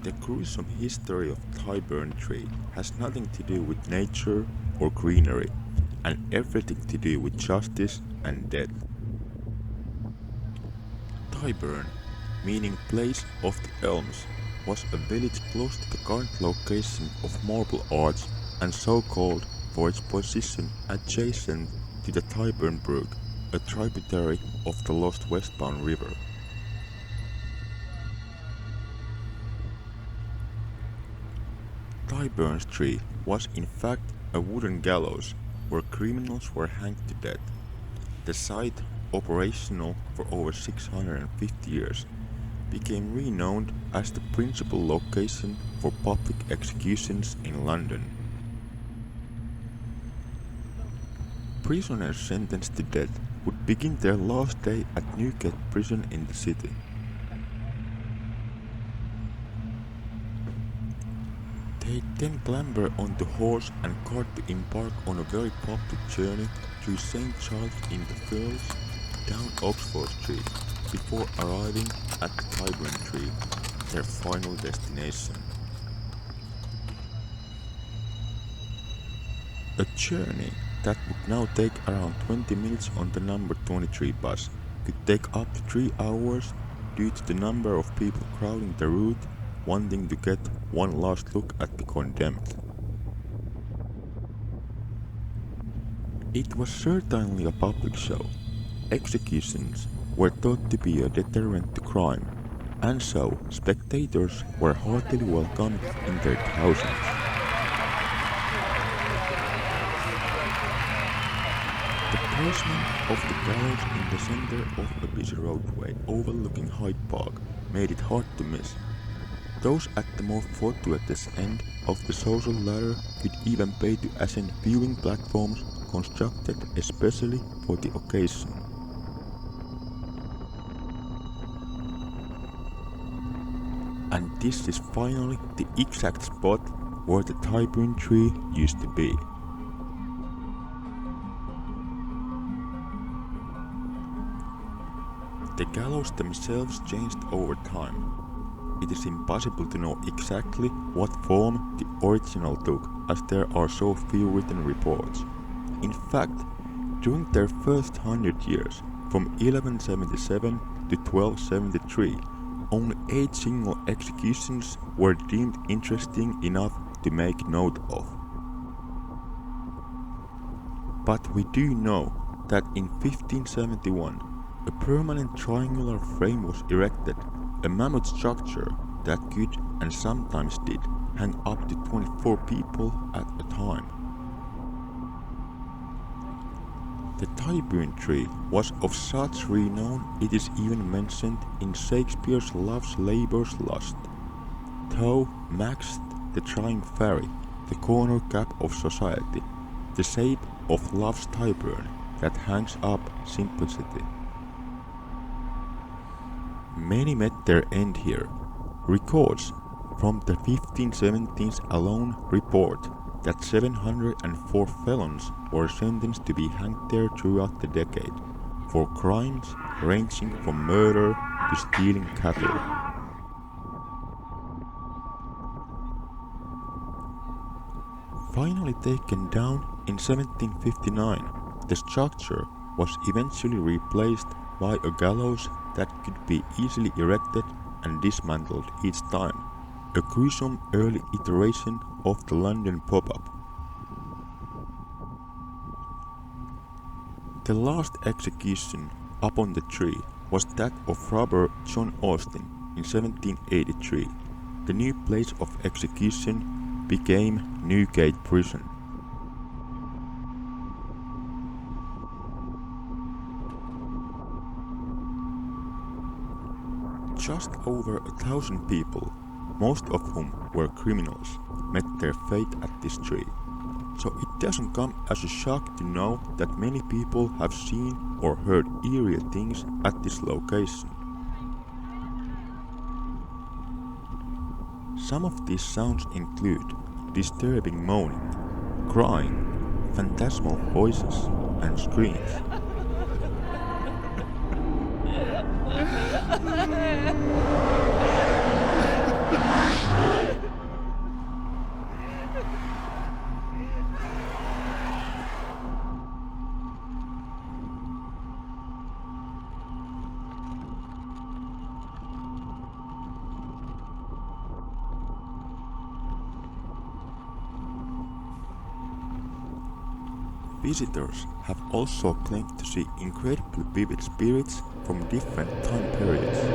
The gruesome history of Tyburn tree has nothing to do with nature or greenery, and everything to do with justice and death. Tyburn, meaning place of the elms, was a village close to the current location of Marble Arch and so called for its position adjacent to the Tyburn Brook, a tributary of the lost westbound river. Tyburn's tree was in fact a wooden gallows where criminals were hanged to death. The site, operational for over 650 years, became renowned as the principal location for public executions in London. Prisoners sentenced to death would begin their last day at Newgate Prison in the city. They then clamber onto horse and cart to embark on a very public journey through St. Giles in the Fields, down Oxford Street, before arriving at the Tyburn tree, their final destination. A journey that would now take around 20 minutes on the number 23 bus could take up to 3 hours due to the number of people crowding the route, wanting to get one last look at the condemned. It was certainly a public show. Executions were thought to be a deterrent to crime, and so spectators were heartily welcomed in their thousands. The placement of the gallows in the center of a busy roadway overlooking Hyde Park made it hard to miss. Those at the more fortuitous end of the social ladder could even pay to ascend viewing platforms constructed especially for the occasion. And this is finally the exact spot where the Tyburn tree used to be. The gallows themselves changed over time. It is impossible to know exactly what form the original took, as there are so few written reports. In fact, during their first 100 years, from 1177 to 1273, only 8 single executions were deemed interesting enough to make note of. But we do know that in 1571, a permanent triangular frame was erected, a mammoth structure that could, and sometimes did, hang up to 24 people at a time. The Tyburn tree was of such renown it is even mentioned in Shakespeare's Love's Labour's Lost. Though Mac's The Trying Fairy, the corner cap of society, the shape of Love's Tyburn that hangs up simplicity. Many met their end here. Records from the 1570s alone report that 704 felons were sentenced to be hanged there throughout the decade, for crimes ranging from murder to stealing cattle. Finally taken down in 1759, the structure was eventually replaced by a gallows that could be easily erected and dismantled each time, a gruesome early iteration of the London pop-up. The last execution upon the tree was that of robber John Austin in 1783. The new place of execution became Newgate Prison. Just over 1,000 people, most of whom were criminals, met their fate at this tree. So it doesn't come as a shock to know that many people have seen or heard eerie things at this location. Some of these sounds include disturbing moaning, crying, phantasmal voices, and screams. visitors have also claimed to see incredibly vivid spirits from different time periods.